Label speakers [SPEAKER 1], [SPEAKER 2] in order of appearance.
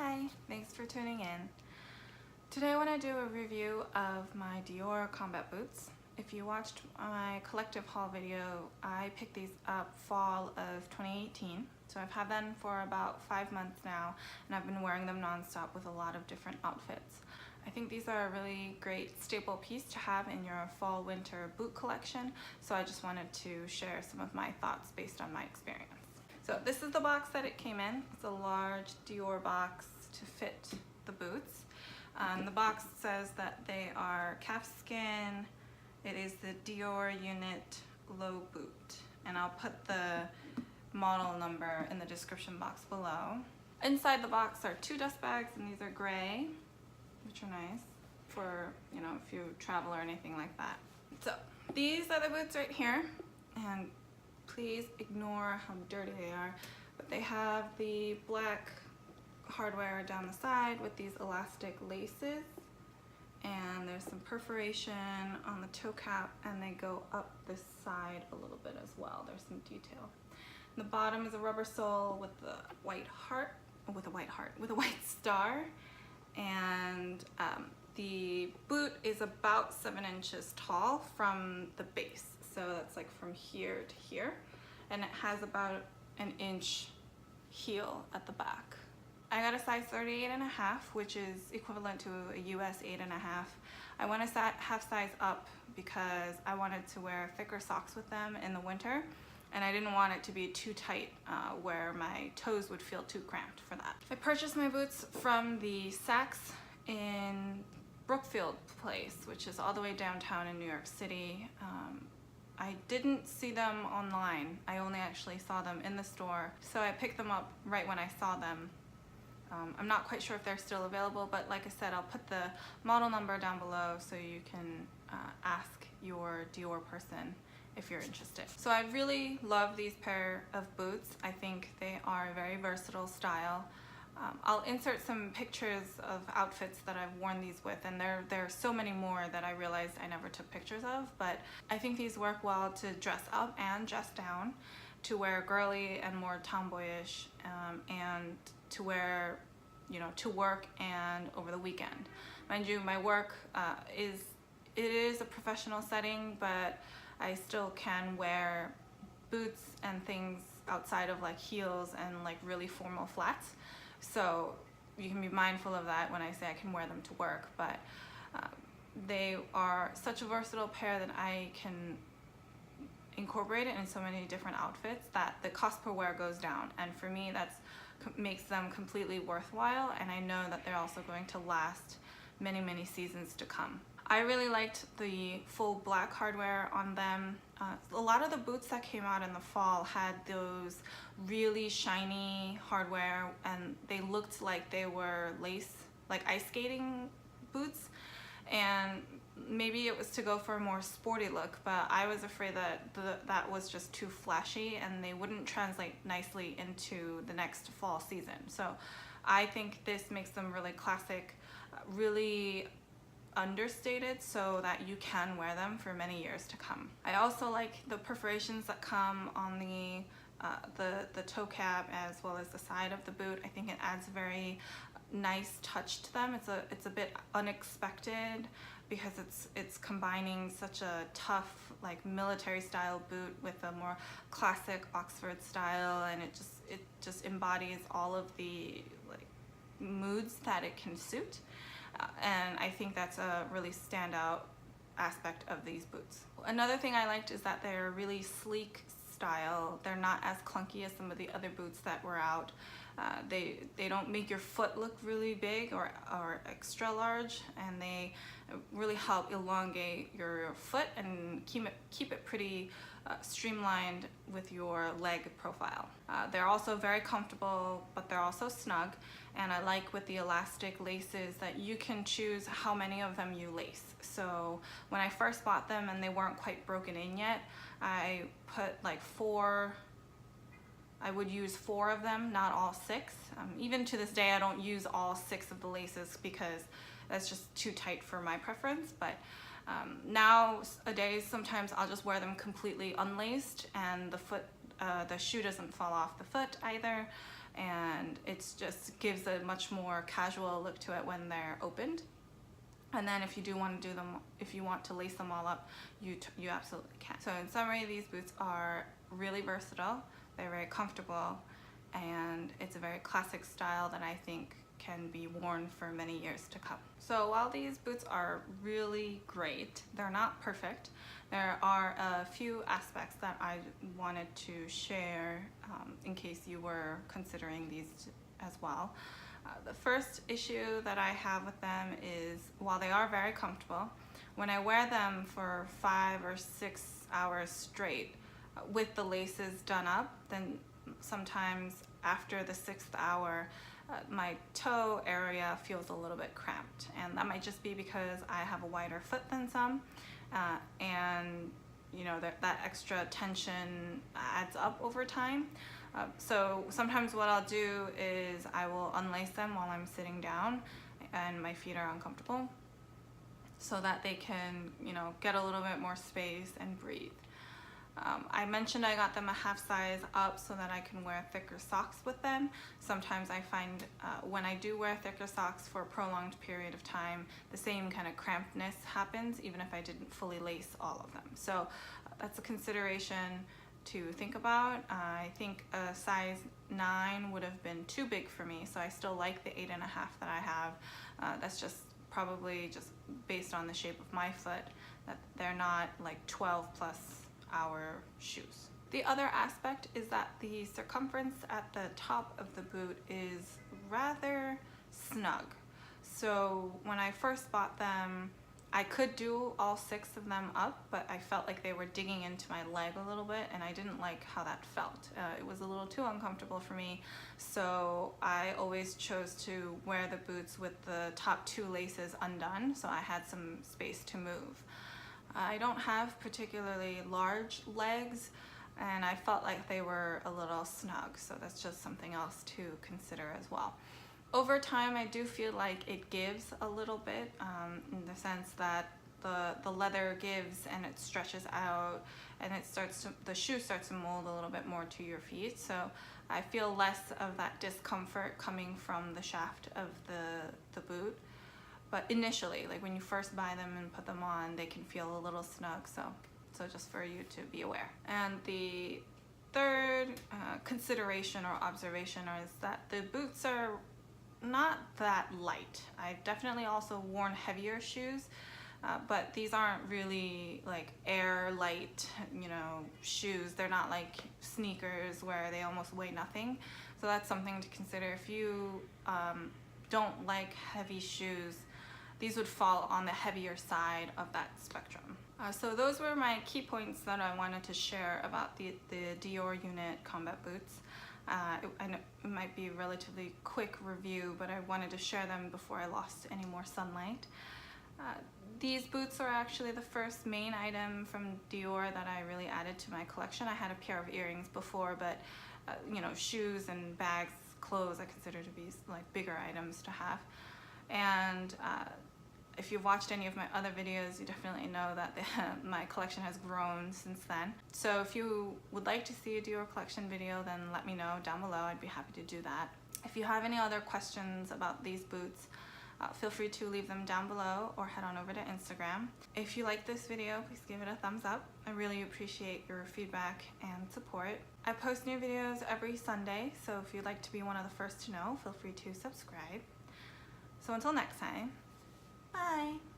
[SPEAKER 1] Hi, thanks for tuning in. Today I want to do a review of my Dior combat boots. If you watched my collective haul video, I picked these up fall of 2018. So I've had them for about 5 months now, and I've been wearing them nonstop with a lot of different outfits. I think these are a really great staple piece to have in your fall winter boot collection, so I just wanted to share some of my thoughts based on my experience. So this is the box that it came in. It's a large Dior box to fit the boots. The box says that they are calfskin. It is the DIORUNIT low boot, and I'll put the model number in the description box below. Inside the box are 2 dust bags, and these are gray, which are nice for, you know, if you travel or anything like that. So these are the boots right here, and please ignore how dirty they are, but they have the black hardware down the side with these elastic laces, and there's some perforation on the toe cap, and they go up this side a little bit as well. There's some detail. The bottom is a rubber sole with a white star, and the boot is about 7 inches tall from the base. So that's like from here to here, and it has about an inch heel at the back. I got a size 38.5, which is equivalent to a US 8.5. I went a half size up because I wanted to wear thicker socks with them in the winter, and I didn't want it to be too tight where my toes would feel too cramped for that. I purchased my boots from the Saks in Brookfield Place, which is all the way downtown in New York City. I didn't see them online. I only actually saw them in the store, so I picked them up right when I saw them. I'm not quite sure if they're still available, but like I said, I'll put the model number down below so you can ask your Dior person if you're interested. So I really love these pair of boots. I think they are a very versatile style. I'll insert some pictures of outfits that I've worn these with, and there are so many more that I realized I never took pictures of, but I think these work well to dress up and dress down, to wear girly and more tomboyish, and to wear, you know, to work and over the weekend. Mind you, my work it is a professional setting, but I still can wear boots and things outside of like heels and like really formal flats. So you can be mindful of that when I say I can wear them to work, but they are such a versatile pair that I can incorporate it in so many different outfits that the cost per wear goes down, and for me that's makes them completely worthwhile, and I know that they're also going to last many seasons to come. I really liked the full black hardware on them. A lot of the boots that came out in the fall had those really shiny hardware, and they looked like they were lace, like ice skating boots, and maybe it was to go for a more sporty look, but I was afraid that that was just too flashy and they wouldn't translate nicely into the next fall season. So I think this makes them really classic, really understated, so that you can wear them for many years to come. I also like the perforations that come on the toe cap as well as the side of the boot. I think it adds a very nice touch to them. It's a bit unexpected because it's combining such a tough, like, military style boot with a more classic Oxford style, and it just embodies all of the like moods that it can suit. And I think that's a really standout aspect of these boots. Another thing I liked is that they're really sleek style. They're not as clunky as some of the other boots that were out. They don't make your foot look really big or extra large, and they really help elongate your foot and keep it pretty streamlined with your leg profile. They're also very comfortable, but they're also snug, and I like with the elastic laces that you can choose how many of them you lace. So when I first bought them and they weren't quite broken in yet, I put like 4. I would use 4 of them, not all 6. Even to this day, I don't use all 6 of the laces because that's just too tight for my preference. But nowadays, sometimes I'll just wear them completely unlaced, and the foot the shoe doesn't fall off the foot either, and it just gives a much more casual look to it when they're opened. And then if you do want to do them, if you want to lace them all up, you absolutely can. So in summary, these boots are really versatile, they're very comfortable, and it's a very classic style that I think can be worn for many years to come. So while these boots are really great, they're not perfect. There are a few aspects that I wanted to share in case you were considering these as well. The first issue that I have with them is, while they are very comfortable, when I wear them for 5 or 6 hours straight with the laces done up, then sometimes after the 6th hour, my toe area feels a little bit cramped, and that might just be because I have a wider foot than some, and you know, that extra tension adds up over time. So sometimes what I'll do is I will unlace them while I'm sitting down and my feet are uncomfortable, so that they can, you know, get a little bit more space and breathe. I mentioned I got them a half size up so that I can wear thicker socks with them. Sometimes I find when I do wear thicker socks for a prolonged period of time, the same kind of crampedness happens even if I didn't fully lace all of them. So that's a consideration to think about. I think a size 9 would have been too big for me, so I still like the 8.5 that I have. That's just probably just based on the shape of my foot, that they're not like 12+ hour shoes. The other aspect is that the circumference at the top of the boot is rather snug. So when I first bought them, I could do all 6 of them up, but I felt like they were digging into my leg a little bit, and I didn't like how that felt. It was a little too uncomfortable for me, so I always chose to wear the boots with the top 2 laces undone, so I had some space to move. I don't have particularly large legs, and I felt like they were a little snug, so that's just something else to consider as well. Over time, I do feel like it gives a little bit, in the sense that the leather gives and it stretches out, and the shoe starts to mold a little bit more to your feet. So I feel less of that discomfort coming from the shaft of the boot. But initially, like when you first buy them and put them on, they can feel a little snug. So just for you to be aware. And the third consideration or observation is that the boots are not that light. I've definitely also worn heavier shoes, but these aren't really like air light, you know, shoes. They're not like sneakers where they almost weigh nothing. So that's something to consider. If you don't like heavy shoes, these would fall on the heavier side of that spectrum. So those were my key points that I wanted to share about the Dior Unit combat boots. I know it might be a relatively quick review, but I wanted to share them before I lost any more sunlight. These boots are actually the first main item from Dior that I really added to my collection. I had a pair of earrings before, but you know, shoes and bags, clothes I consider to be like bigger items to have. And if you've watched any of my other videos, you definitely know that my collection has grown since then. So if you would like to see a Dior collection video, then let me know down below. I'd be happy to do that. If you have any other questions about these boots, feel free to leave them down below or head on over to Instagram. If you like this video, please give it a thumbs up. I really appreciate your feedback and support. I post new videos every Sunday, so if you'd like to be one of the first to know, feel free to subscribe. So until next time, bye!